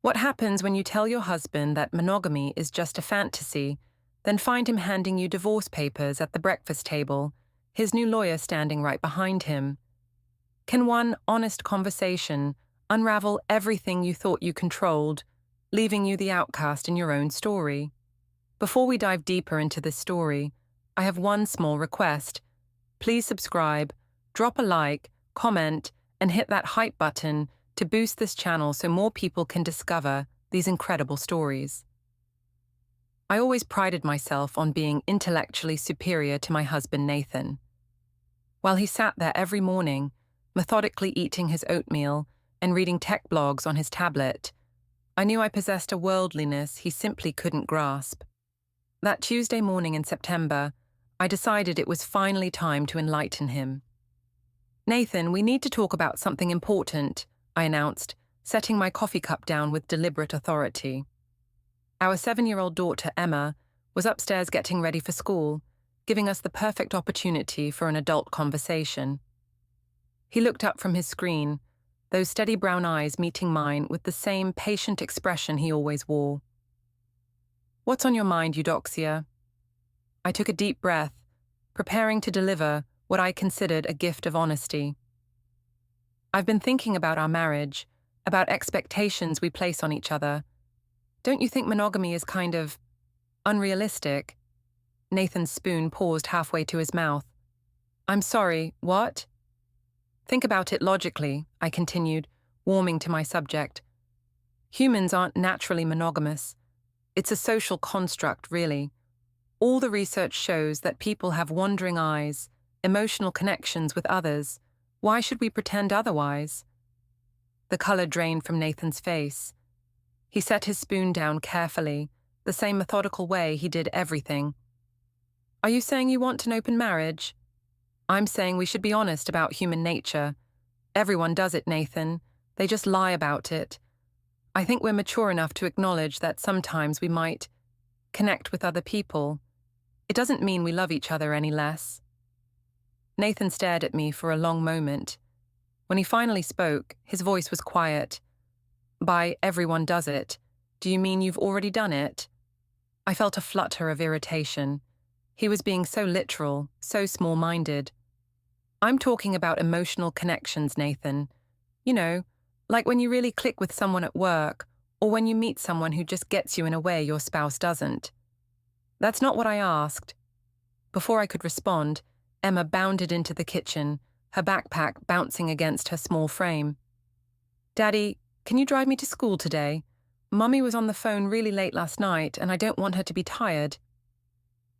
What happens when you tell your husband that monogamy is just a fantasy, then find him handing you divorce papers at the breakfast table, his new lawyer standing right behind him? Can one honest conversation unravel everything you thought you controlled, leaving you the outcast in your own story? Before we dive deeper into this story, I have one small request. Please subscribe, drop a like, comment, and hit that hype button to boost this channel so more people can discover these incredible stories. I always prided myself on being intellectually superior to my husband Nathan. While he sat there every morning, methodically eating his oatmeal and reading tech blogs on his tablet, I knew I possessed a worldliness he simply couldn't grasp. That Tuesday morning in September, I decided it was finally time to enlighten him. "Nathan, we need to talk about something important," I announced, setting my coffee cup down with deliberate authority. Our 7-year-old daughter, Emma, was upstairs getting ready for school, giving us the perfect opportunity for an adult conversation. He looked up from his screen, those steady brown eyes meeting mine with the same patient expression he always wore. "What's on your mind, Eudoxia?" I took a deep breath, preparing to deliver what I considered a gift of honesty. "I've been thinking about our marriage, about expectations we place on each other. Don't you think monogamy is kind of unrealistic?" Nathan's spoon paused halfway to his mouth. "I'm sorry, what?" "Think about it logically," I continued, warming to my subject. "Humans aren't naturally monogamous. It's a social construct, really. All the research shows that people have wandering eyes, emotional connections with others. Why should we pretend otherwise?" The color drained from Nathan's face. He set his spoon down carefully, the same methodical way he did everything. "Are you saying you want an open marriage?" "I'm saying we should be honest about human nature. Everyone does it, Nathan. They just lie about it. I think we're mature enough to acknowledge that sometimes we might connect with other people. It doesn't mean we love each other any less." Nathan stared at me for a long moment. When he finally spoke, his voice was quiet. "By everyone does it, do you mean you've already done it?" I felt a flutter of irritation. He was being so literal, so small-minded. "I'm talking about emotional connections, Nathan. You know, like when you really click with someone at work, or when you meet someone who just gets you in a way your spouse doesn't." "That's not what I asked." Before I could respond, Emma bounded into the kitchen, her backpack bouncing against her small frame. "Daddy, can you drive me to school today? Mummy was on the phone really late last night, and I don't want her to be tired."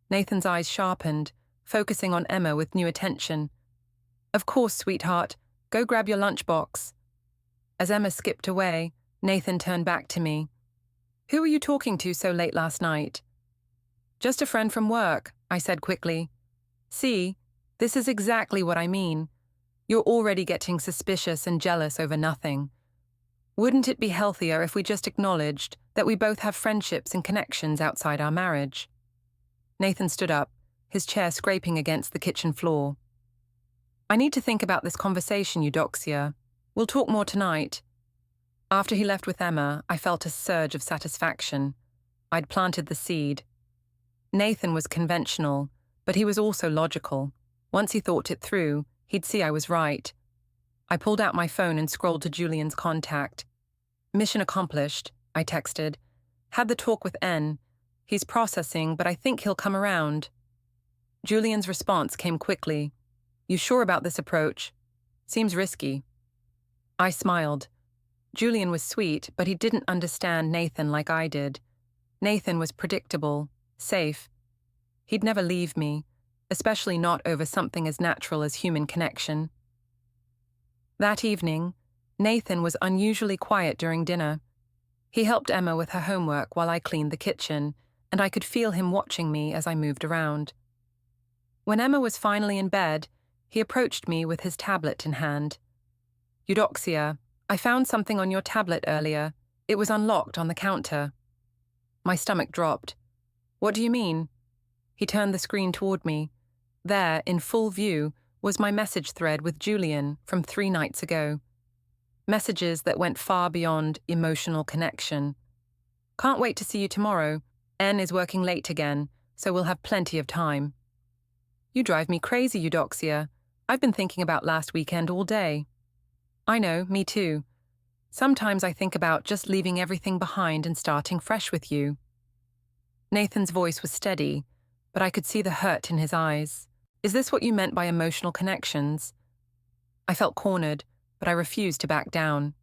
Nathan's eyes sharpened, focusing on Emma with new attention. "Of course, sweetheart. Go grab your lunchbox." As Emma skipped away, Nathan turned back to me. "Who were you talking to so late last night?" "Just a friend from work," I said quickly. "See, this is exactly what I mean. You're already getting suspicious and jealous over nothing. Wouldn't it be healthier if we just acknowledged that we both have friendships and connections outside our marriage?" Nathan stood up, his chair scraping against the kitchen floor. "I need to think about this conversation, Eudoxia. We'll talk more tonight." After he left with Emma, I felt a surge of satisfaction. I'd planted the seed. Nathan was conventional, but he was also logical. Once he thought it through, he'd see I was right. I pulled out my phone and scrolled to Julian's contact. "Mission accomplished," I texted. "Had the talk with N. He's processing, but I think he'll come around." Julian's response came quickly. "You sure about this approach? Seems risky." I smiled. Julian was sweet, but he didn't understand Nathan like I did. Nathan was predictable, safe. He'd never leave me, especially not over something as natural as human connection. That evening, Nathan was unusually quiet during dinner. He helped Emma with her homework while I cleaned the kitchen, and I could feel him watching me as I moved around. When Emma was finally in bed, he approached me with his tablet in hand. "Eudoxia, I found something on your tablet earlier. It was unlocked on the counter." My stomach dropped. "What do you mean?" He turned the screen toward me. There, in full view, was my message thread with Julian from 3 nights ago. Messages that went far beyond emotional connection. Can't wait to see you tomorrow. N is working late again, so we'll have plenty of time. You drive me crazy, Eudoxia. I've been thinking about last weekend all day. I know, me too. Sometimes I think about just leaving everything behind and starting fresh with you. Nathan's voice was steady, but I could see the hurt in his eyes. Is this what you meant by emotional connections? I felt cornered, but I refused to back down.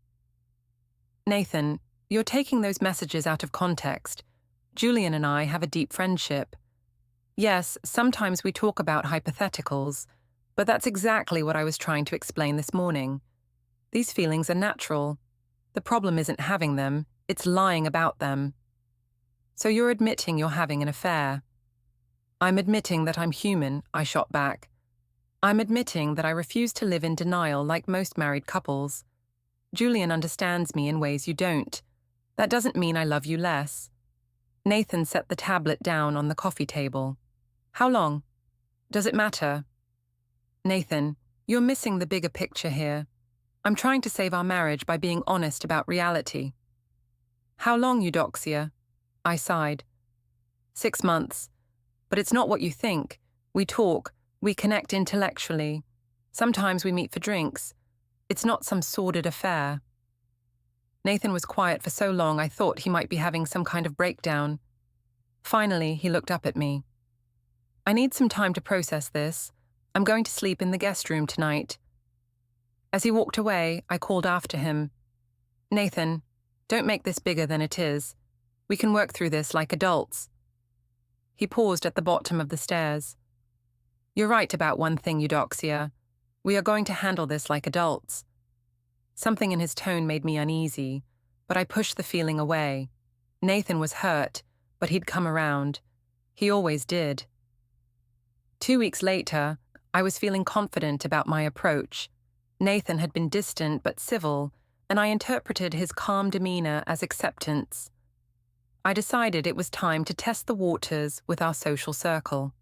Nathan, you're taking those messages out of context. Julian and I have a deep friendship. Yes, sometimes we talk about hypotheticals, but that's exactly what I was trying to explain this morning. These feelings are natural. The problem isn't having them, it's lying about them. So you're admitting you're having an affair. I'm admitting that I'm human, I shot back. I'm admitting that I refuse to live in denial like most married couples. Julian understands me in ways you don't. That doesn't mean I love you less. Nathan set the tablet down on the coffee table. How long? Does it matter? Nathan, you're missing the bigger picture here. I'm trying to save our marriage by being honest about reality. How long, Eudoxia? I sighed. 6 months. But it's not what you think. We talk, we connect intellectually. Sometimes we meet for drinks. It's not some sordid affair. Nathan was quiet for so long I thought he might be having some kind of breakdown. Finally, he looked up at me. I need some time to process this. I'm going to sleep in the guest room tonight. As he walked away, I called after him. Nathan, don't make this bigger than it is. We can work through this like adults. He paused at the bottom of the stairs. You're right about one thing, Eudoxia. We are going to handle this like adults. Something in his tone made me uneasy, but I pushed the feeling away. Nathan was hurt, but he'd come around. He always did. 2 weeks later, I was feeling confident about my approach. Nathan had been distant but civil, and I interpreted his calm demeanor as acceptance. I decided it was time to test the waters with our social circle.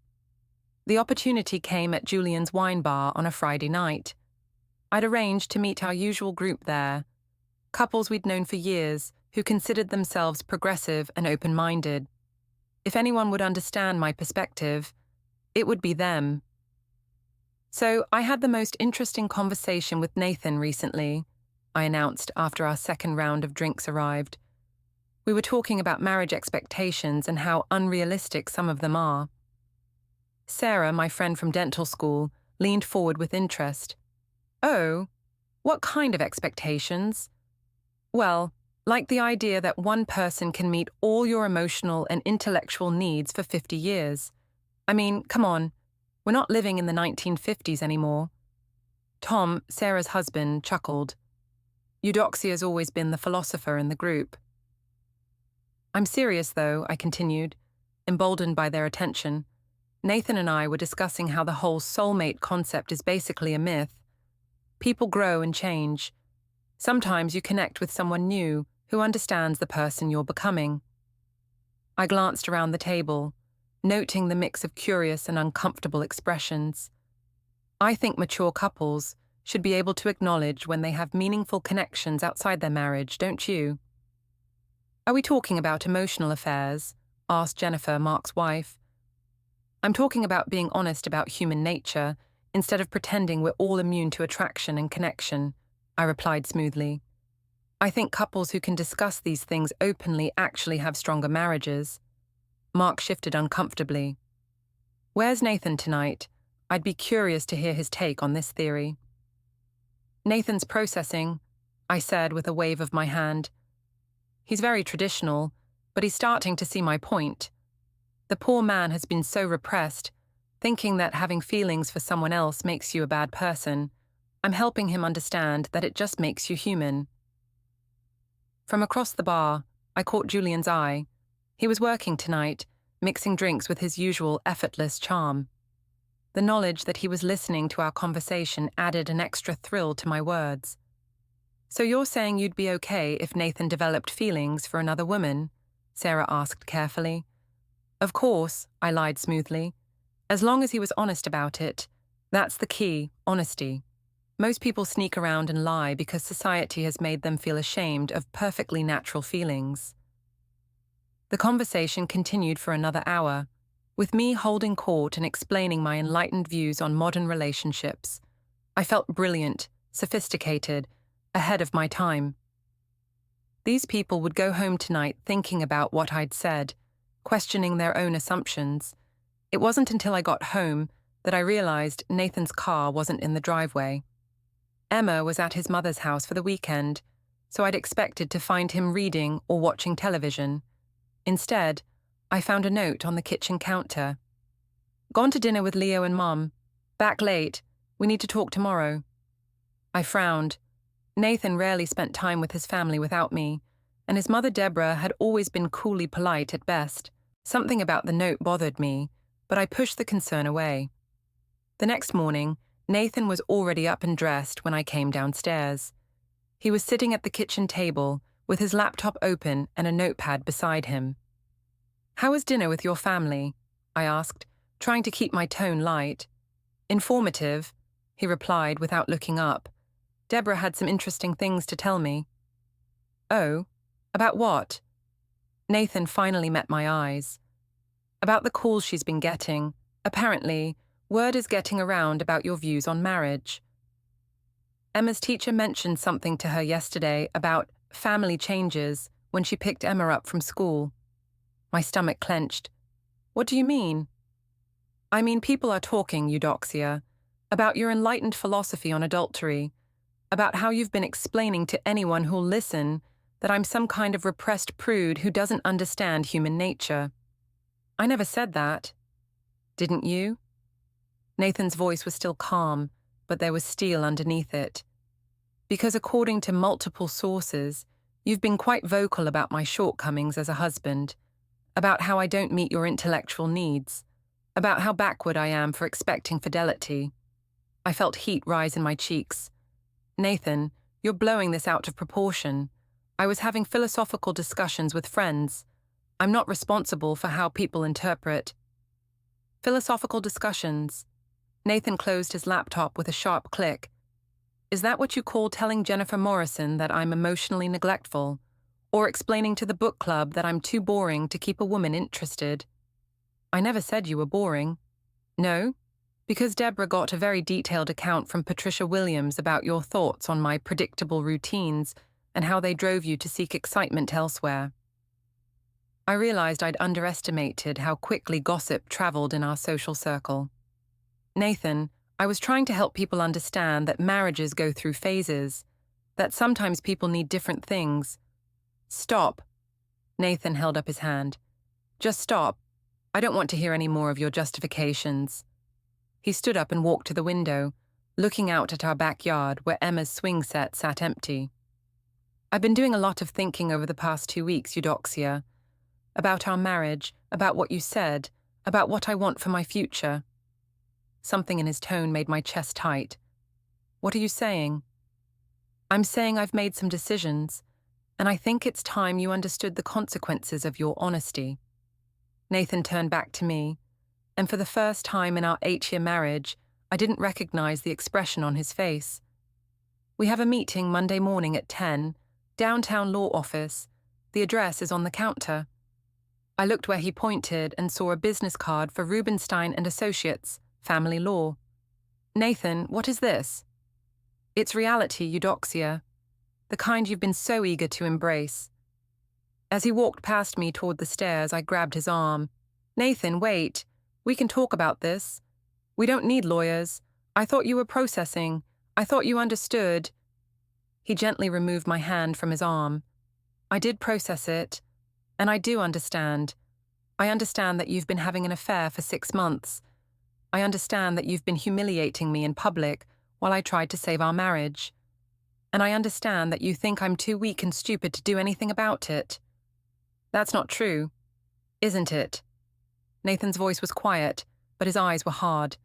The opportunity came at Julian's wine bar on a Friday night. I'd arranged to meet our usual group there, couples we'd known for years who considered themselves progressive and open-minded. If anyone would understand my perspective, it would be them. So I had the most interesting conversation with Nathan recently, I announced after our second round of drinks arrived. We were talking about marriage expectations and how unrealistic some of them are. Sarah, my friend from dental school, leaned forward with interest. Oh, what kind of expectations? Well, like the idea that one person can meet all your emotional and intellectual needs for 50 years. I mean, come on. We're not living in the 1950s anymore. Tom, Sarah's husband, chuckled. Eudoxia's always been the philosopher in the group. I'm serious, though, I continued, emboldened by their attention. Nathan and I were discussing how the whole soulmate concept is basically a myth. People grow and change. Sometimes you connect with someone new who understands the person you're becoming. I glanced around the table, noting the mix of curious and uncomfortable expressions. I think mature couples should be able to acknowledge when they have meaningful connections outside their marriage, don't you? Are we talking about emotional affairs? Asked Jennifer, Mark's wife. I'm talking about being honest about human nature instead of pretending we're all immune to attraction and connection, I replied smoothly. I think couples who can discuss these things openly actually have stronger marriages. Mark shifted uncomfortably. Where's Nathan tonight? I'd be curious to hear his take on this theory. Nathan's processing, I said with a wave of my hand. He's very traditional, but he's starting to see my point. The poor man has been so repressed, thinking that having feelings for someone else makes you a bad person. I'm helping him understand that it just makes you human. From across the bar, I caught Julian's eye. He was working tonight, mixing drinks with his usual effortless charm. The knowledge that he was listening to our conversation added an extra thrill to my words. So you're saying you'd be okay if Nathan developed feelings for another woman? Sarah asked carefully. Of course, I lied smoothly. As long as he was honest about it. That's the key, honesty. Most people sneak around and lie because society has made them feel ashamed of perfectly natural feelings. The conversation continued for another hour, with me holding court and explaining my enlightened views on modern relationships. I felt brilliant, sophisticated, ahead of my time. These people would go home tonight thinking about what I'd said, questioning their own assumptions. It wasn't until I got home that I realized Nathan's car wasn't in the driveway. Emma was at his mother's house for the weekend, so I'd expected to find him reading or watching television. Instead, I found a note on the kitchen counter. "Gone to dinner with Leo and Mum. Back late. We need to talk tomorrow." I frowned. Nathan rarely spent time with his family without me, and his mother Deborah had always been coolly polite at best. Something about the note bothered me, but I pushed the concern away. The next morning, Nathan was already up and dressed when I came downstairs. He was sitting at the kitchen table, with his laptop open and a notepad beside him. "How was dinner with your family?" I asked, trying to keep my tone light. "Informative," he replied without looking up. "Deborah had some interesting things to tell me." "Oh, about what?" Nathan finally met my eyes. "About the calls she's been getting. Apparently, word is getting around about your views on marriage. Emma's teacher mentioned something to her yesterday about family changes when she picked Emma up from school." My stomach clenched. "What do you mean?" "I mean, people are talking, Eudoxia, about your enlightened philosophy on adultery, about how you've been explaining to anyone who'll listen that I'm some kind of repressed prude who doesn't understand human nature." "I never said that." "Didn't you?" Nathan's voice was still calm, but there was steel underneath it. "Because according to multiple sources, you've been quite vocal about my shortcomings as a husband, about how I don't meet your intellectual needs, about how backward I am for expecting fidelity." I felt heat rise in my cheeks. "Nathan, you're blowing this out of proportion. I was having philosophical discussions with friends. I'm not responsible for how people interpret." "Philosophical discussions." Nathan closed his laptop with a sharp click. "Is that what you call telling Jennifer Morrison that I'm emotionally neglectful? Or explaining to the book club that I'm too boring to keep a woman interested?" "I never said you were boring." "No? Because Deborah got a very detailed account from Patricia Williams about your thoughts on my predictable routines and how they drove you to seek excitement elsewhere." I realized I'd underestimated how quickly gossip traveled in our social circle. "Nathan, I was trying to help people understand that marriages go through phases, that sometimes people need different things." "Stop." Nathan held up his hand. "Just stop. I don't want to hear any more of your justifications." He stood up and walked to the window, looking out at our backyard where Emma's swing set sat empty. "I've been doing a lot of thinking over the past 2 weeks, Eudoxia. About our marriage, about what you said, about what I want for my future." Something in his tone made my chest tight. "What are you saying?" "I'm saying I've made some decisions, and I think it's time you understood the consequences of your honesty." Nathan turned back to me, and for the first time in our 8-year marriage, I didn't recognize the expression on his face. "We have a meeting Monday morning at 10, downtown law office. The address is on the counter." I looked where he pointed and saw a business card for Rubenstein and Associates, Family Law. "Nathan, what is this?" "It's reality, Eudoxia. The kind you've been so eager to embrace." As he walked past me toward the stairs, I grabbed his arm. "Nathan, wait. We can talk about this. We don't need lawyers. I thought you were processing. I thought you understood." He gently removed my hand from his arm. "I did process it, and I do understand. I understand that you've been having an affair for 6 months. I understand that you've been humiliating me in public while I tried to save our marriage. And I understand that you think I'm too weak and stupid to do anything about it." "That's not true, isn't it?" Nathan's voice was quiet, but his eyes were hard.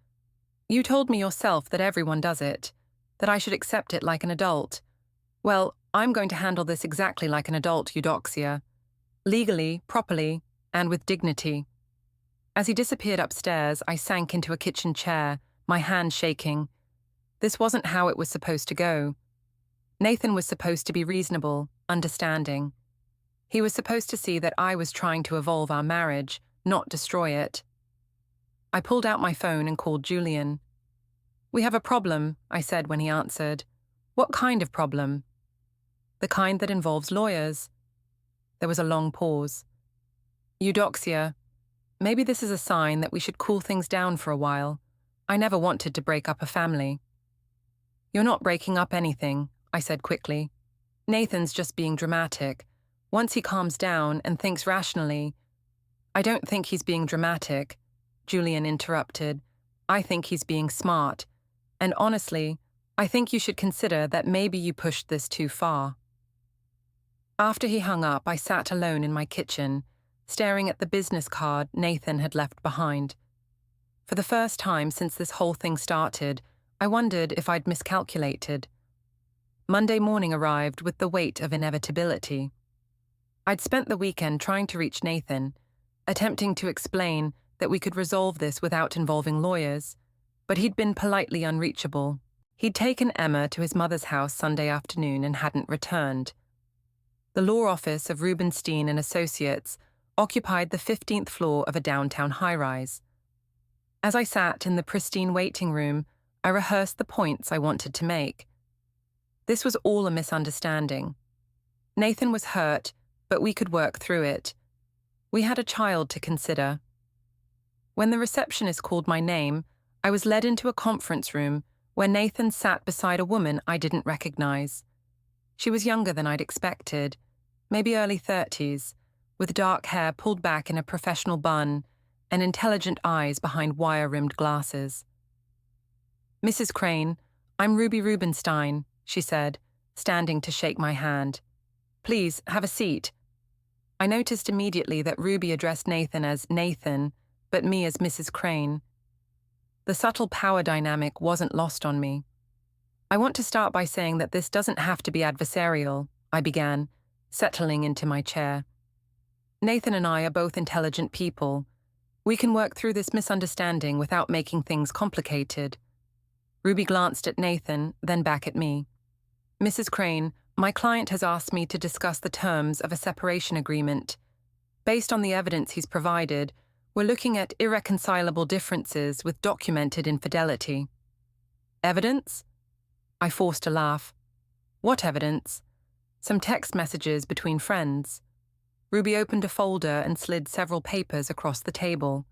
"You told me yourself that everyone does it, that I should accept it like an adult. Well, I'm going to handle this exactly like an adult, Eudoxia. Legally, properly, and with dignity." As he disappeared upstairs, I sank into a kitchen chair, my hand shaking. This wasn't how it was supposed to go. Nathan was supposed to be reasonable, understanding. He was supposed to see that I was trying to evolve our marriage, not destroy it. I pulled out my phone and called Julian. "We have a problem," I said when he answered. "What kind of problem?" "The kind that involves lawyers." There was a long pause. "Eudoxia. Maybe this is a sign that we should cool things down for a while. I never wanted to break up a family." "You're not breaking up anything," I said quickly. "Nathan's just being dramatic. Once he calms down and thinks rationally—" "I don't think he's being dramatic," Julian interrupted. "I think he's being smart. And honestly, I think you should consider that maybe you pushed this too far." After he hung up, I sat alone in my kitchen, staring at the business card Nathan had left behind. For the first time since this whole thing started, I wondered if I'd miscalculated. Monday morning arrived with the weight of inevitability. I'd spent the weekend trying to reach Nathan, attempting to explain that we could resolve this without involving lawyers, but he'd been politely unreachable. He'd taken Emma to his mother's house Sunday afternoon and hadn't returned. The law office of Rubenstein and Associates occupied the 15th floor of a downtown high-rise. As I sat in the pristine waiting room, I rehearsed the points I wanted to make. This was all a misunderstanding. Nathan was hurt, but we could work through it. We had a child to consider. When the receptionist called my name, I was led into a conference room where Nathan sat beside a woman I didn't recognize. She was younger than I'd expected, maybe early 30s, with dark hair pulled back in a professional bun and intelligent eyes behind wire-rimmed glasses. "Mrs. Crane, I'm Ruby Rubenstein," she said, standing to shake my hand. "Please, have a seat." I noticed immediately that Ruby addressed Nathan as Nathan, but me as Mrs. Crane. The subtle power dynamic wasn't lost on me. "I want to start by saying that this doesn't have to be adversarial," I began, settling into my chair. "Nathan and I are both intelligent people. We can work through this misunderstanding without making things complicated." Ruby glanced at Nathan, then back at me. "Mrs. Crane, my client has asked me to discuss the terms of a separation agreement. Based on the evidence he's provided, we're looking at irreconcilable differences with documented infidelity." "Evidence?" I forced a laugh. "What evidence?" "Some text messages between friends." Ruby opened a folder and slid several papers across the table.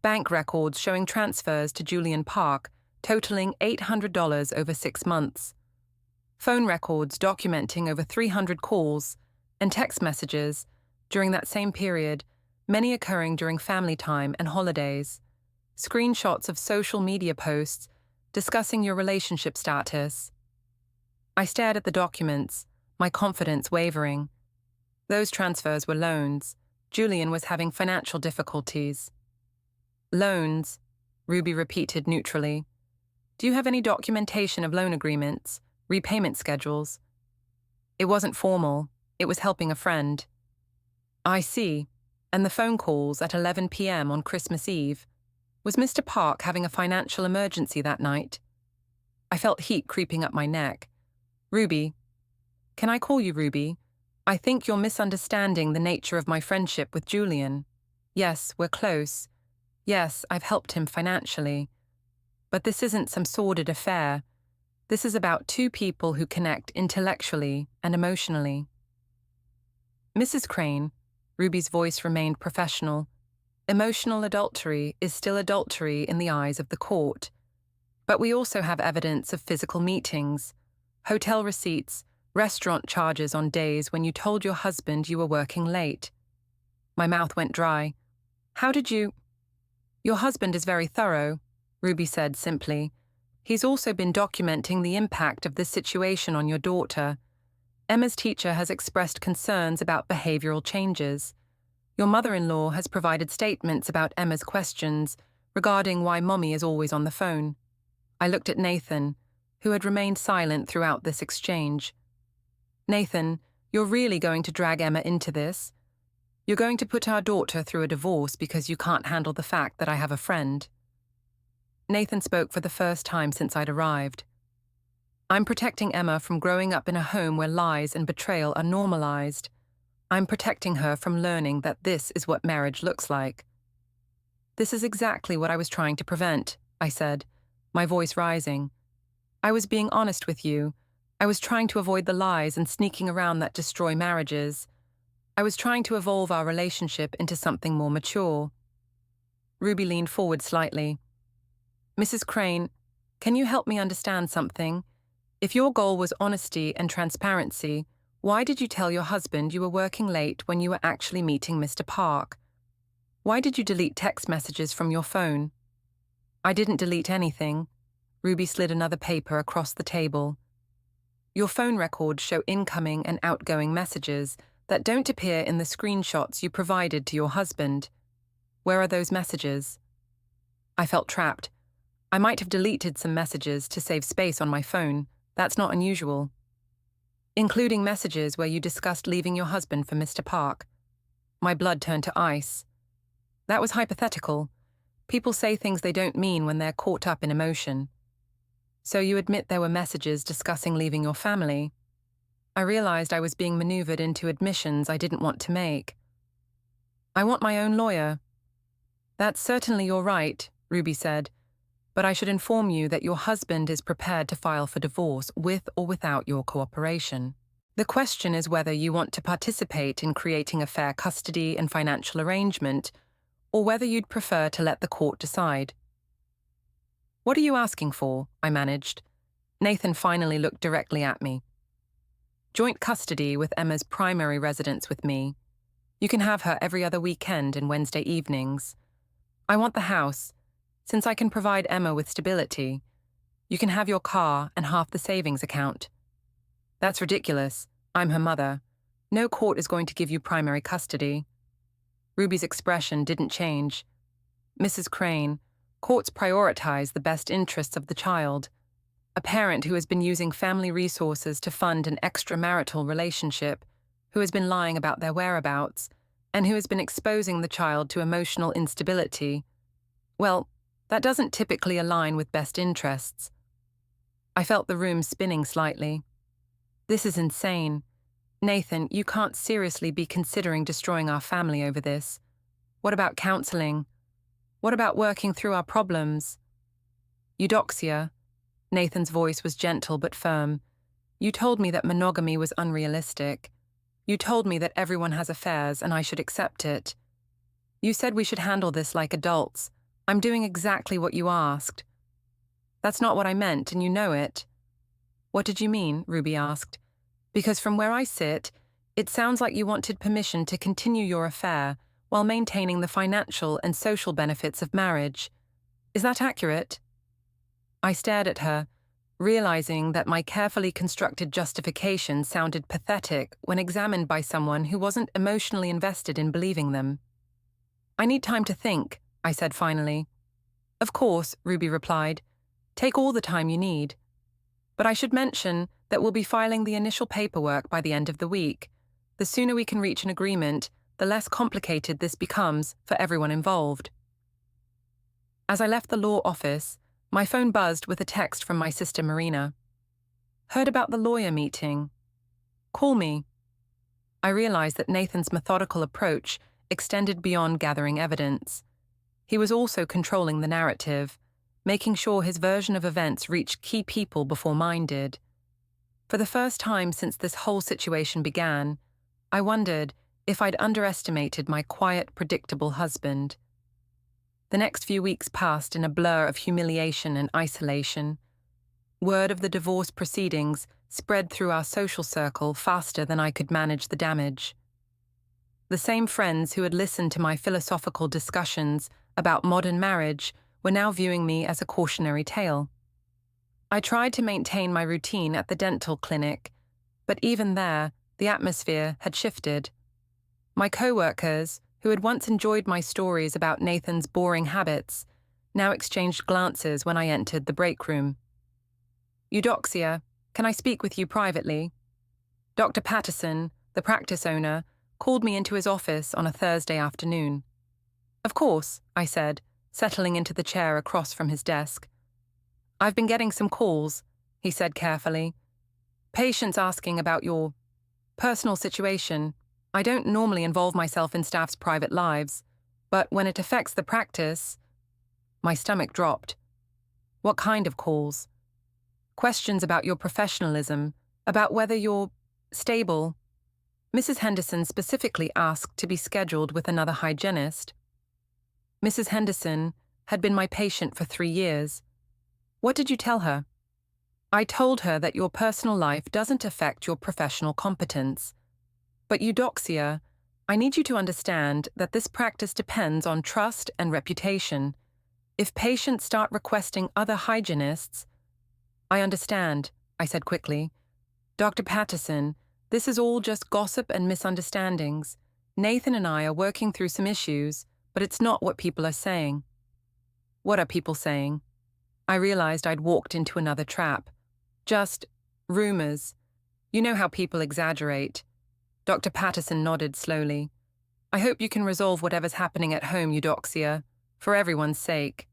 "Bank records showing transfers to Julian Park, totaling $800 over 6 months. Phone records documenting over 300 calls, and text messages, during that same period, many occurring during family time and holidays. Screenshots of social media posts discussing your relationship status." I stared at the documents, my confidence wavering. Those transfers were loans. Julian was having financial difficulties. "Loans," Ruby repeated neutrally. "Do you have any documentation of loan agreements, repayment schedules?" "It wasn't formal. It was helping a friend." "I see. And the phone calls at 11 p.m. on Christmas Eve. Was Mr. Park having a financial emergency that night?" I felt heat creeping up my neck. "Ruby. Can I call you Ruby? I think you're misunderstanding the nature of my friendship with Julian. Yes, we're close. Yes, I've helped him financially. But this isn't some sordid affair. This is about two people who connect intellectually and emotionally." "Mrs. Crane," Ruby's voice remained professional, "emotional adultery is still adultery in the eyes of the court. But we also have evidence of physical meetings, hotel receipts, restaurant charges on days when you told your husband you were working late." My mouth went dry. "How did you—" "Your husband is very thorough," Ruby said simply. "He's also been documenting the impact of this situation on your daughter. Emma's teacher has expressed concerns about behavioral changes. Your mother-in-law has provided statements about Emma's questions regarding why Mommy is always on the phone." I looked at Nathan, who had remained silent throughout this exchange. "Nathan, you're really going to drag Emma into this? You're going to put our daughter through a divorce because you can't handle the fact that I have a friend?" Nathan spoke for the first time since I'd arrived. I'm protecting Emma from growing up in a home where lies and betrayal are normalized. I'm protecting her from learning that this is what marriage looks like. This is exactly what I was trying to prevent, I said, my voice rising. I was being honest with you. I was trying to avoid the lies and sneaking around that destroy marriages. I was trying to evolve our relationship into something more mature. Ruby leaned forward slightly. Mrs. Crane, can you help me understand something? If your goal was honesty and transparency, why did you tell your husband you were working late when you were actually meeting Mr. Park? Why did you delete text messages from your phone? I didn't delete anything. Ruby slid another paper across the table. Your phone records show incoming and outgoing messages that don't appear in the screenshots you provided to your husband. Where are those messages? I felt trapped. I might have deleted some messages to save space on my phone. That's not unusual. Including messages where you discussed leaving your husband for Mr. Park. My blood turned to ice. That was hypothetical. People say things they don't mean when they're caught up in emotion. So you admit there were messages discussing leaving your family. I realized I was being maneuvered into admissions I didn't want to make. I want my own lawyer. That's certainly your right, Ruby said, but I should inform you that your husband is prepared to file for divorce with or without your cooperation. The question is whether you want to participate in creating a fair custody and financial arrangement, or whether you'd prefer to let the court decide. What are you asking for? I managed. Nathan finally looked directly at me. Joint custody with Emma's primary residence with me. You can have her every other weekend and Wednesday evenings. I want the house. Since I can provide Emma with stability, you can have your car and half the savings account. That's ridiculous. I'm her mother. No court is going to give you primary custody. Ruby's expression didn't change. Mrs. Crane, courts prioritize the best interests of the child. A parent who has been using family resources to fund an extramarital relationship, who has been lying about their whereabouts, and who has been exposing the child to emotional instability. Well, that doesn't typically align with best interests. I felt the room spinning slightly. This is insane. Nathan, you can't seriously be considering destroying our family over this. What about counseling? What about working through our problems? Eudoxia, Nathan's voice was gentle but firm. You told me that monogamy was unrealistic. You told me that everyone has affairs and I should accept it. You said we should handle this like adults. I'm doing exactly what you asked. That's not what I meant, and you know it. What did you mean? Ruby asked. Because from where I sit, it sounds like you wanted permission to continue your affair while maintaining the financial and social benefits of marriage. Is that accurate? I stared at her, realizing that my carefully constructed justification sounded pathetic when examined by someone who wasn't emotionally invested in believing them. I need time to think, I said finally. Of course, Ruby replied. Take all the time you need. But I should mention that we'll be filing the initial paperwork by the end of the week. The sooner we can reach an agreement, the less complicated this becomes for everyone involved. As I left the law office, my phone buzzed with a text from my sister Marina. Heard about the lawyer meeting. Call me. I realized that Nathan's methodical approach extended beyond gathering evidence. He was also controlling the narrative, making sure his version of events reached key people before mine did. For the first time since this whole situation began, I wondered if I'd underestimated my quiet, predictable husband. The next few weeks passed in a blur of humiliation and isolation. Word of the divorce proceedings spread through our social circle faster than I could manage the damage. The same friends who had listened to my philosophical discussions about modern marriage were now viewing me as a cautionary tale. I tried to maintain my routine at the dental clinic, but even there, the atmosphere had shifted. My co-workers, who had once enjoyed my stories about Nathan's boring habits, now exchanged glances when I entered the break room. Eudoxia, can I speak with you privately? Dr. Patterson, the practice owner, called me into his office on a Thursday afternoon. Of course, I said, settling into the chair across from his desk. "I've been getting some calls," he said carefully. "Patients asking about your personal situation. I don't normally involve myself in staff's private lives, but when it affects the practice..." My stomach dropped. "What kind of calls?" "Questions about your professionalism, about whether you're stable." Mrs. Henderson specifically asked to be scheduled with another hygienist. Mrs. Henderson had been my patient for 3 years. "What did you tell her?" "I told her that your personal life doesn't affect your professional competence. But Eudoxia, I need you to understand that this practice depends on trust and reputation. If patients start requesting other hygienists..." "I understand," I said quickly. "Dr. Patterson, this is all just gossip and misunderstandings. Nathan and I are working through some issues, but it's not what people are saying." "What are people saying?" I realized I'd walked into another trap. "Just rumors. You know how people exaggerate." Dr. Patterson nodded slowly. "I hope you can resolve whatever's happening at home, Eudoxia, for everyone's sake."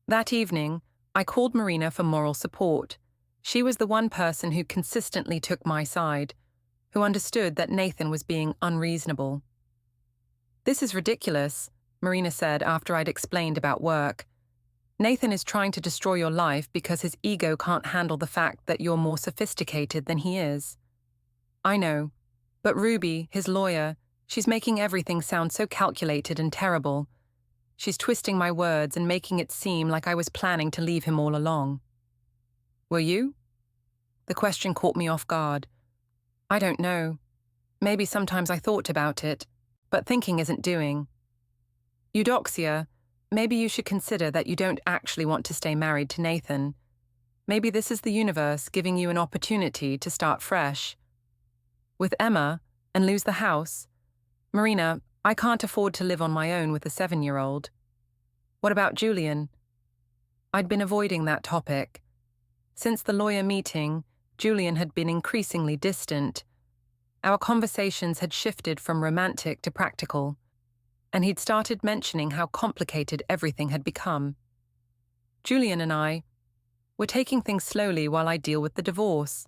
That evening, I called Marina for moral support. She was the one person who consistently took my side, who understood that Nathan was being unreasonable. "This is ridiculous," Marina said after I'd explained about work. "Nathan is trying to destroy your life because his ego can't handle the fact that you're more sophisticated than he is." "I know. But Ruby, his lawyer, she's making everything sound so calculated and terrible. She's twisting my words and making it seem like I was planning to leave him all along." "Were you?" The question caught me off guard. "I don't know. Maybe sometimes I thought about it, but thinking isn't doing." "Eudoxia, maybe you should consider that you don't actually want to stay married to Nathan. Maybe this is the universe giving you an opportunity to start fresh. With Emma, and lose the house. Marina, I can't afford to live on my own with a 7-year-old. What about Julian?" I'd been avoiding that topic. Since the lawyer meeting, Julian had been increasingly distant. Our conversations had shifted from romantic to practical, and he'd started mentioning how complicated everything had become. Julian and I were taking things slowly while I deal with the divorce.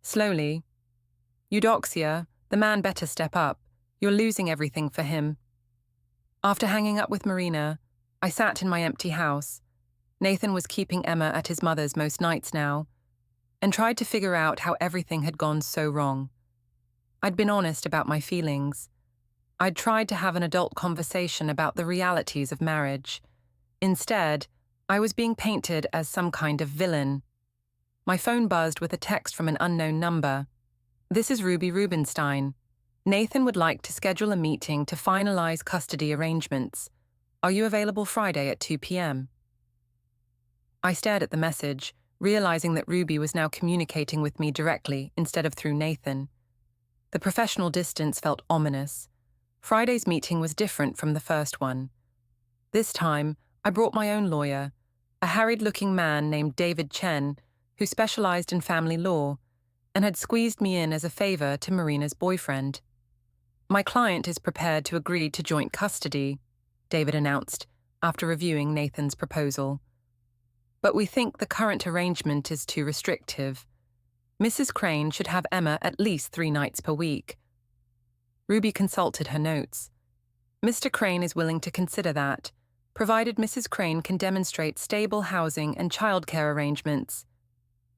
Slowly. "Eudoxia, the man better step up. You're losing everything for him." After hanging up with Marina, I sat in my empty house. Nathan was keeping Emma at his mother's most nights now, and tried to figure out how everything had gone so wrong. I'd been honest about my feelings. I'd tried to have an adult conversation about the realities of marriage. Instead, I was being painted as some kind of villain. My phone buzzed with a text from an unknown number. "This is Ruby Rubenstein. Nathan would like to schedule a meeting to finalize custody arrangements. Are you available Friday at 2 p.m? I stared at the message, realizing that Ruby was now communicating with me directly instead of through Nathan. The professional distance felt ominous. Friday's meeting was different from the first one. This time, I brought my own lawyer, a harried-looking man named David Chen, who specialized in family law, and had squeezed me in as a favor to Marina's boyfriend. "My client is prepared to agree to joint custody," David announced, after reviewing Nathan's proposal. "But we think the current arrangement is too restrictive. Mrs. Crane should have Emma at least 3 nights per week." Ruby consulted her notes. "Mr. Crane is willing to consider that, provided Mrs. Crane can demonstrate stable housing and childcare arrangements.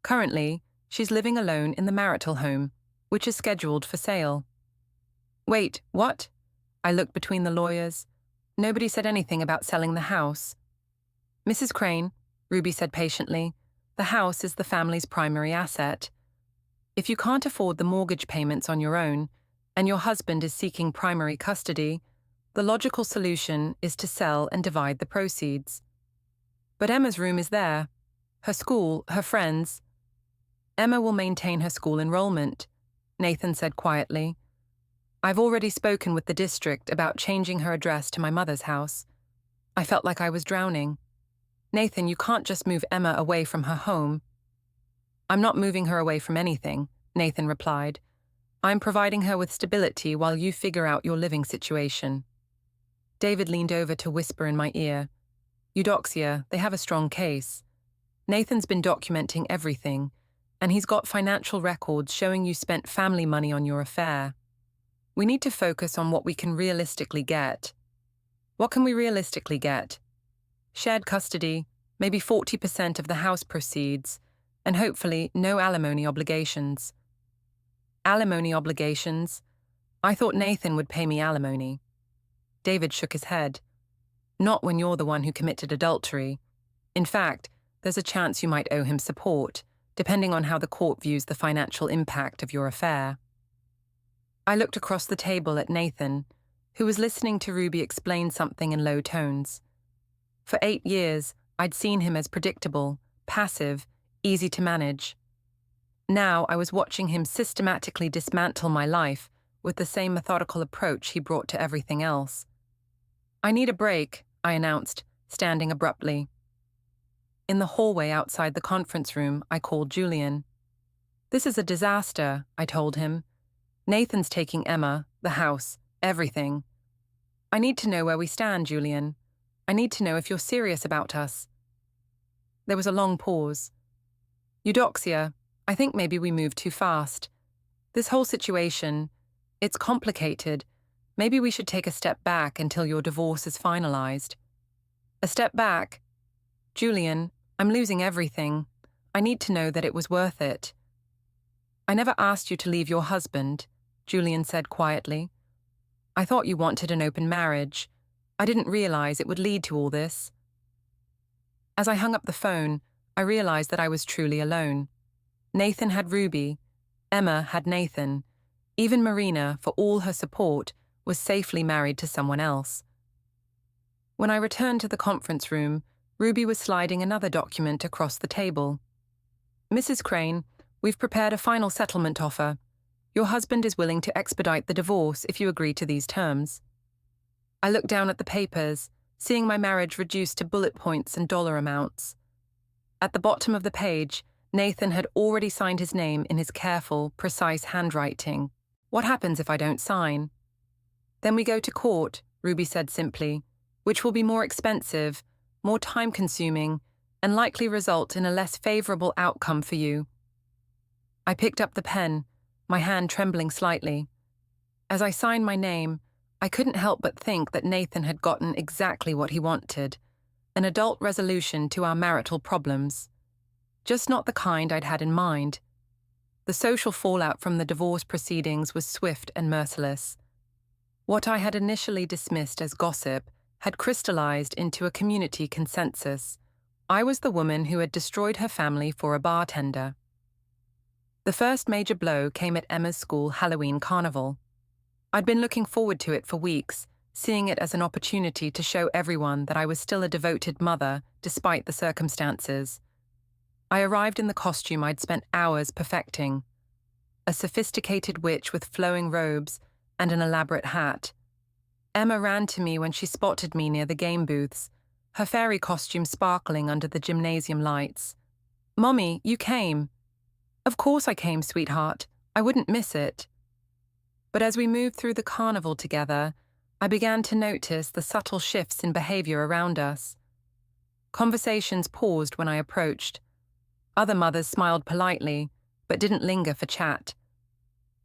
Currently, she's living alone in the marital home, which is scheduled for sale." "Wait, what?" I looked between the lawyers. Nobody said anything about selling the house. "Mrs. Crane," Ruby said patiently, "the house is the family's primary asset. If you can't afford the mortgage payments on your own, and your husband is seeking primary custody, the logical solution is to sell and divide the proceeds." "But Emma's room is there. Her school, her friends..." "Emma will maintain her school enrollment," Nathan said quietly. "I've already spoken with the district about changing her address to my mother's house." I felt like I was drowning. "Nathan, you can't just move Emma away from her home." "I'm not moving her away from anything," Nathan replied. "I'm providing her with stability while you figure out your living situation." David leaned over to whisper in my ear. Eudoxia, they have a strong case. Nathan's been documenting everything, and he's got financial records showing you spent family money on your affair. We need to focus on what we can realistically get. What can we realistically get? Shared custody, maybe 40% of the house proceeds, and hopefully no alimony obligations. Alimony obligations? I thought Nathan would pay me alimony. David shook his head. Not when you're the one who committed adultery. In fact, there's a chance you might owe him support, depending on how the court views the financial impact of your affair. I looked across the table at Nathan, who was listening to Ruby explain something in low tones. For 8 years, I'd seen him as predictable, passive, easy to manage. Now I was watching him systematically dismantle my life with the same methodical approach he brought to everything else. I need a break, I announced, standing abruptly. In the hallway outside the conference room, I called Julian. This is a disaster, I told him. Nathan's taking Emma, the house, everything. I need to know where we stand, Julian. I need to know if you're serious about us. There was a long pause. Eudoxia, I think maybe we moved too fast. This whole situation, it's complicated. Maybe we should take a step back until your divorce is finalized. A step back? Julian, I'm losing everything. I need to know that it was worth it. I never asked you to leave your husband, Julian said quietly. I thought you wanted an open marriage. I didn't realize it would lead to all this. As I hung up the phone, I realized that I was truly alone. Nathan had Ruby. Emma had Nathan. Even Marina, for all her support, was safely married to someone else. When I returned to the conference room, Ruby was sliding another document across the table. Mrs. Crane, we've prepared a final settlement offer. Your husband is willing to expedite the divorce if you agree to these terms. I looked down at the papers, seeing my marriage reduced to bullet points and dollar amounts. At the bottom of the page, Nathan had already signed his name in his careful, precise handwriting. What happens if I don't sign? Then we go to court, Ruby said simply, which will be more expensive, more time-consuming, and likely result in a less favorable outcome for you. I picked up the pen, my hand trembling slightly. As I signed my name, I couldn't help but think that Nathan had gotten exactly what he wanted, an adult resolution to our marital problems. Just not the kind I'd had in mind. The social fallout from the divorce proceedings was swift and merciless. What I had initially dismissed as gossip had crystallized into a community consensus. I was the woman who had destroyed her family for a bartender. The first major blow came at Emma's school Halloween carnival. I'd been looking forward to it for weeks, seeing it as an opportunity to show everyone that I was still a devoted mother despite the circumstances. I arrived in the costume I'd spent hours perfecting. A sophisticated witch with flowing robes and an elaborate hat. Emma ran to me when she spotted me near the game booths, her fairy costume sparkling under the gymnasium lights. "Mommy, you came." "Of course I came, sweetheart. I wouldn't miss it." But as we moved through the carnival together, I began to notice the subtle shifts in behavior around us. Conversations paused when I approached. Other mothers smiled politely, but didn't linger for chat.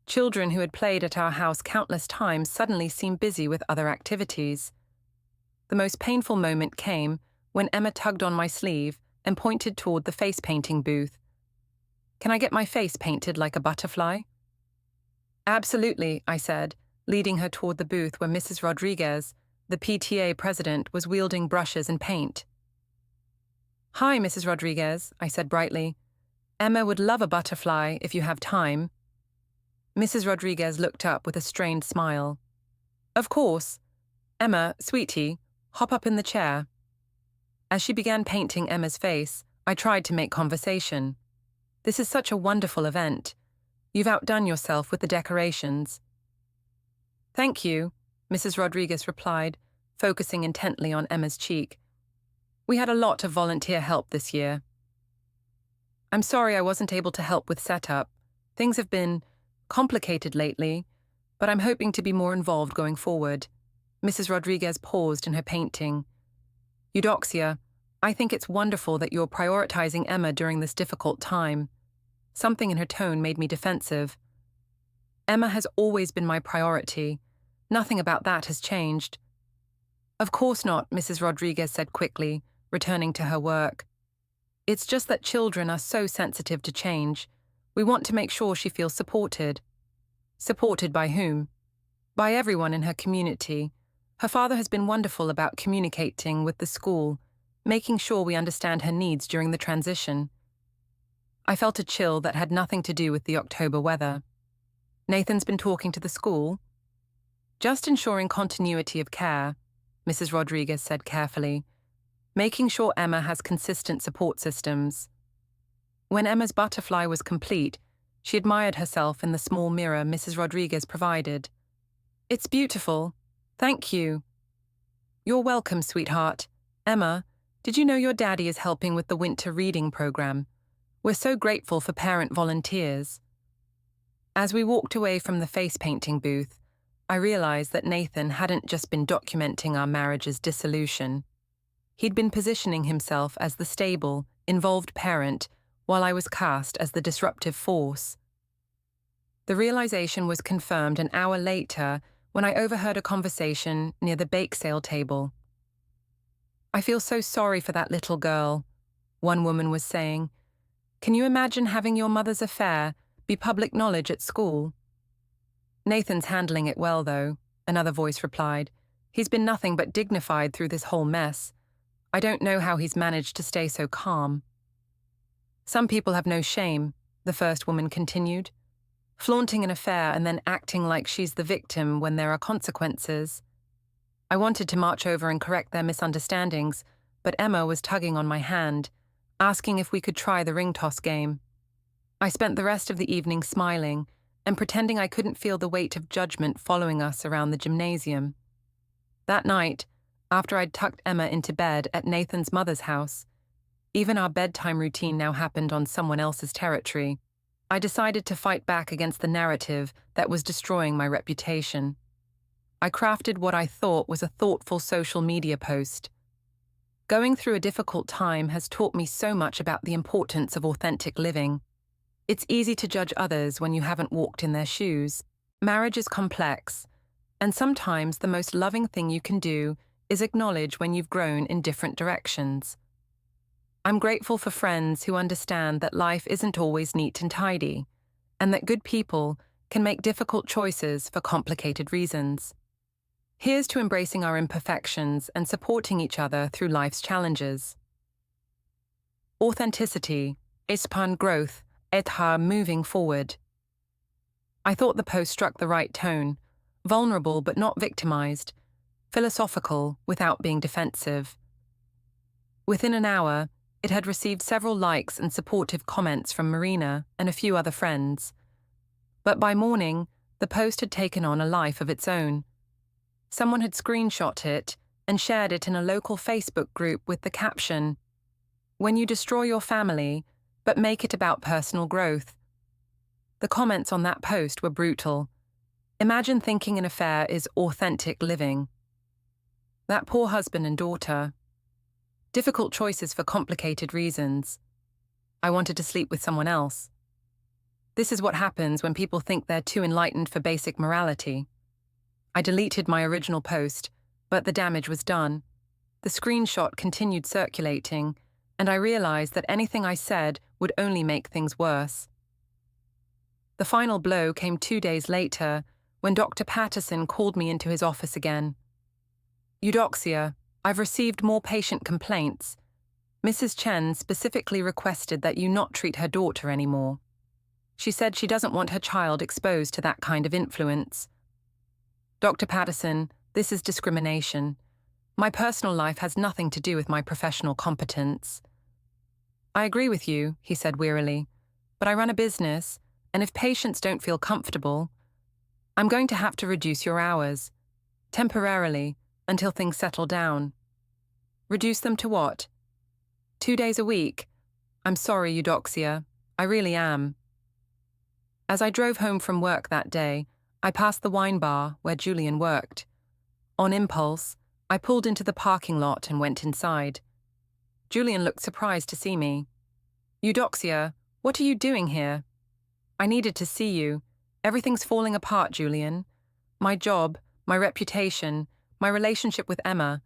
Children who had played at our house countless times suddenly seemed busy with other activities. The most painful moment came when Emma tugged on my sleeve and pointed toward the face painting booth. "Can I get my face painted like a butterfly?" "Absolutely," I said, leading her toward the booth where Mrs. Rodriguez, the PTA president, was wielding brushes and paint. "Hi, Mrs. Rodriguez," I said brightly. "Emma would love a butterfly if you have time." Mrs. Rodriguez looked up with a strained smile. "Of course. Emma, sweetie, hop up in the chair." As she began painting Emma's face, I tried to make conversation. "This is such a wonderful event. You've outdone yourself with the decorations." "Thank you," Mrs. Rodriguez replied, focusing intently on Emma's cheek. "We had a lot of volunteer help this year." "I'm sorry I wasn't able to help with setup. Things have been complicated lately, but I'm hoping to be more involved going forward." Mrs. Rodriguez paused in her painting. Eudoxia, I think it's wonderful that you're prioritizing Emma during this difficult time. Something in her tone made me defensive. Emma has always been my priority. Nothing about that has changed. Of course not, Mrs. Rodriguez said quickly, returning to her work. It's just that children are so sensitive to change. We want to make sure she feels supported. Supported by whom? By everyone in her community. Her father has been wonderful about communicating with the school, making sure we understand her needs during the transition. I felt a chill that had nothing to do with the October weather. Nathan's been talking to the school? Just ensuring continuity of care, Mrs. Rodriguez said carefully, making sure Emma has consistent support systems. When Emma's butterfly was complete, she admired herself in the small mirror Mrs. Rodriguez provided. It's beautiful. Thank you. You're welcome, sweetheart. Emma, did you know your daddy is helping with the winter reading program? We're so grateful for parent volunteers. As we walked away from the face painting booth, I realized that Nathan hadn't just been documenting our marriage's dissolution. He'd been positioning himself as the stable, involved parent, while I was cast as the disruptive force. The realization was confirmed an hour later when I overheard a conversation near the bake sale table. I feel so sorry for that little girl, one woman was saying. Can you imagine having your mother's affair be public knowledge at school? Nathan's handling it well, though, another voice replied. He's been nothing but dignified through this whole mess. I don't know how he's managed to stay so calm. Some people have no shame, the first woman continued. Flaunting an affair and then acting like she's the victim when there are consequences. I wanted to march over and correct their misunderstandings, but Emma was tugging on my hand, asking if we could try the ring toss game. I spent the rest of the evening smiling and pretending I couldn't feel the weight of judgment following us around the gymnasium. That night, after I'd tucked Emma into bed at Nathan's mother's house, even our bedtime routine now happened on someone else's territory, I decided to fight back against the narrative that was destroying my reputation. I crafted what I thought was a thoughtful social media post. Going through a difficult time has taught me so much about the importance of authentic living. It's easy to judge others when you haven't walked in their shoes. Marriage is complex, and sometimes the most loving thing you can do is acknowledge when you've grown in different directions. I'm grateful for friends who understand that life isn't always neat and tidy, and that good people can make difficult choices for complicated reasons. Here's to embracing our imperfections and supporting each other through life's challenges. Authenticity, espan growth, et moving forward. I thought the post struck the right tone, vulnerable but not victimized, philosophical without being defensive. Within an hour, it had received several likes and supportive comments from Marina and a few other friends. But by morning, the post had taken on a life of its own. Someone had screenshot it and shared it in a local Facebook group with the caption, "When you destroy your family, but make it about personal growth." The comments on that post were brutal. Imagine thinking an affair is authentic living. That poor husband and daughter. Difficult choices for complicated reasons. I wanted to sleep with someone else. This is what happens when people think they're too enlightened for basic morality. I deleted my original post, but the damage was done. The screenshot continued circulating, and I realized that anything I said would only make things worse. The final blow came 2 days later, when Dr. Patterson called me into his office again. Eudoxia, I've received more patient complaints. Mrs. Chen specifically requested that you not treat her daughter anymore. She said she doesn't want her child exposed to that kind of influence. Dr. Patterson, this is discrimination. My personal life has nothing to do with my professional competence. I agree with you, he said wearily, but I run a business, and if patients don't feel comfortable, I'm going to have to reduce your hours, temporarily, until things settle down. Reduce them to what? 2 days a week? I'm sorry, Eudoxia. I really am. As I drove home from work that day, I passed the wine bar where Julian worked. On impulse, I pulled into the parking lot and went inside. Julian looked surprised to see me. Eudoxia, what are you doing here? I needed to see you. Everything's falling apart, Julian. My job, my reputation, my relationship with Emma.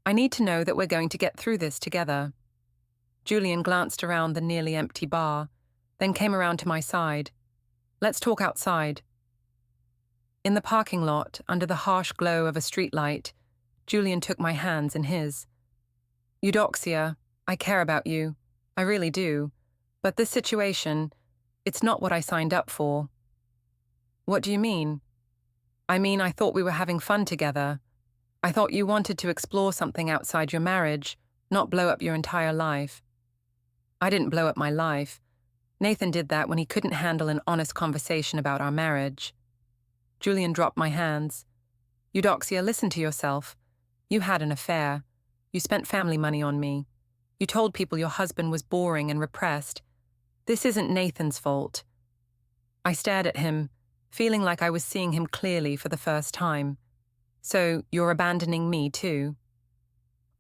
I need to know that we're going to get through this together. Julian glanced around the nearly empty bar, then came around to my side. Let's talk outside. In the parking lot, under the harsh glow of a streetlight, Julian took my hands in his. Eudoxia, I care about you. I really do. But this situation, it's not what I signed up for. What do you mean? I mean, I thought we were having fun together. I thought you wanted to explore something outside your marriage, not blow up your entire life. I didn't blow up my life. Nathan did that when he couldn't handle an honest conversation about our marriage. Julian dropped my hands. Eudoxia, listen to yourself. You had an affair. You spent family money on me. You told people your husband was boring and repressed. This isn't Nathan's fault. I stared at him, feeling like I was seeing him clearly for the first time. So, you're abandoning me too?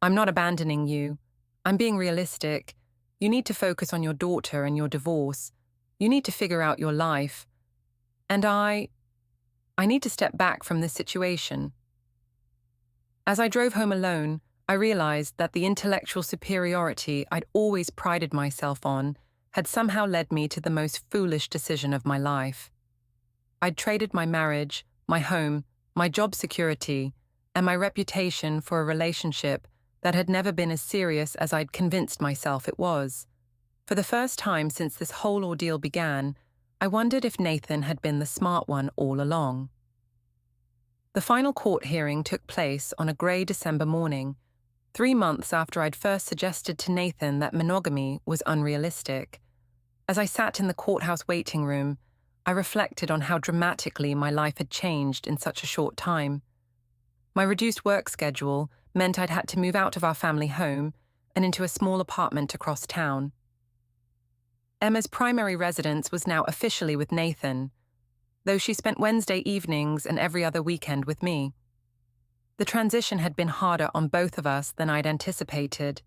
I'm not abandoning you. I'm being realistic. You need to focus on your daughter and your divorce. You need to figure out your life. And I need to step back from this situation. As I drove home alone, I realized that the intellectual superiority I'd always prided myself on had somehow led me to the most foolish decision of my life. I'd traded my marriage, my home, my job security, and my reputation for a relationship that had never been as serious as I'd convinced myself it was. For the first time since this whole ordeal began, I wondered if Nathan had been the smart one all along. The final court hearing took place on a grey December morning, 3 months after I'd first suggested to Nathan that monogamy was unrealistic. As I sat in the courthouse waiting room, I reflected on how dramatically my life had changed in such a short time. My reduced work schedule meant I'd had to move out of our family home and into a small apartment across town. Emma's primary residence was now officially with Nathan, though she spent Wednesday evenings and every other weekend with me. The transition had been harder on both of us than I'd anticipated.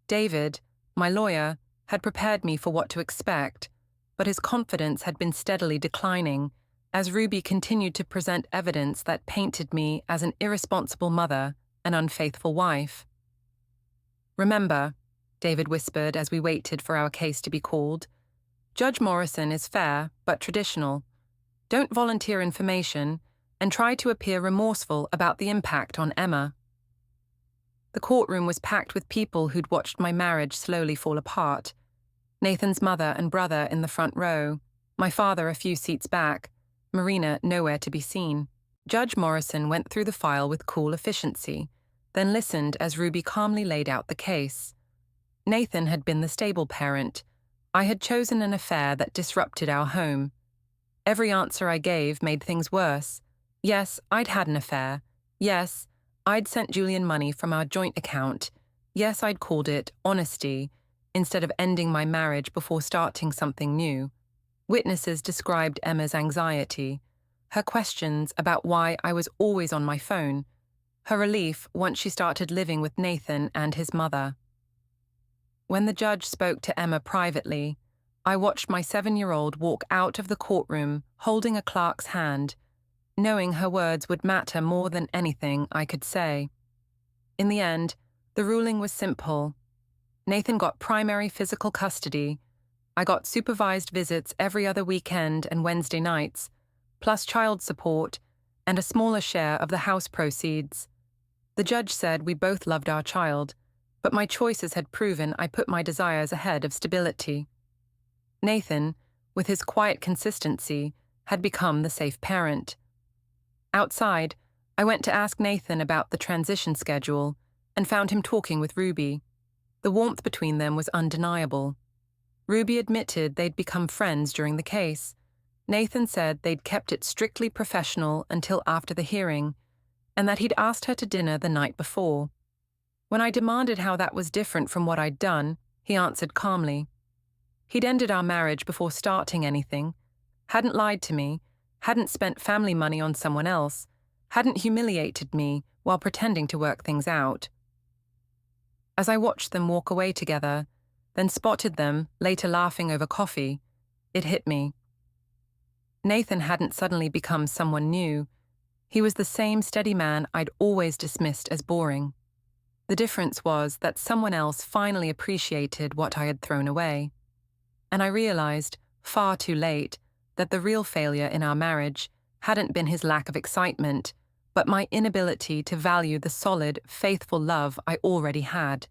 David, my lawyer, had prepared me for what to expect, but his confidence had been steadily declining as Ruby continued to present evidence that painted me as an irresponsible mother, an unfaithful wife. Remember, David whispered as we waited for our case to be called, Judge Morrison is fair but traditional. Don't volunteer information and try to appear remorseful about the impact on Emma. The courtroom was packed with people who'd watched my marriage slowly fall apart. Nathan's mother and brother in the front row, my father a few seats back, Marina nowhere to be seen. Judge Morrison went through the file with cool efficiency, then listened as Ruby calmly laid out the case. Nathan had been the stable parent. I had chosen an affair that disrupted our home. Every answer I gave made things worse. Yes, I'd had an affair. Yes, I'd sent Julian money from our joint account. Yes, I'd called it honesty, instead of ending my marriage before starting something new. Witnesses described Emma's anxiety, her questions about why I was always on my phone, her relief once she started living with Nathan and his mother. When the judge spoke to Emma privately, I watched my 7-year-old walk out of the courtroom holding a clerk's hand, knowing her words would matter more than anything I could say. In the end, the ruling was simple. Nathan got primary physical custody. I got supervised visits every other weekend and Wednesday nights, plus child support and a smaller share of the house proceeds. The judge said we both loved our child, but my choices had proven I put my desires ahead of stability. Nathan, with his quiet consistency, had become the safe parent. Outside, I went to ask Nathan about the transition schedule and found him talking with Ruby. The warmth between them was undeniable. Ruby admitted they'd become friends during the case. Nathan said they'd kept it strictly professional until after the hearing, and that he'd asked her to dinner the night before. When I demanded how that was different from what I'd done, he answered calmly. He'd ended our marriage before starting anything, hadn't lied to me, hadn't spent family money on someone else, hadn't humiliated me while pretending to work things out. As I watched them walk away together, then spotted them later laughing over coffee, it hit me. Nathan hadn't suddenly become someone new. He was the same steady man I'd always dismissed as boring. The difference was that someone else finally appreciated what I had thrown away. And I realized, far too late, that the real failure in our marriage hadn't been his lack of excitement, but my inability to value the solid, faithful love I already had.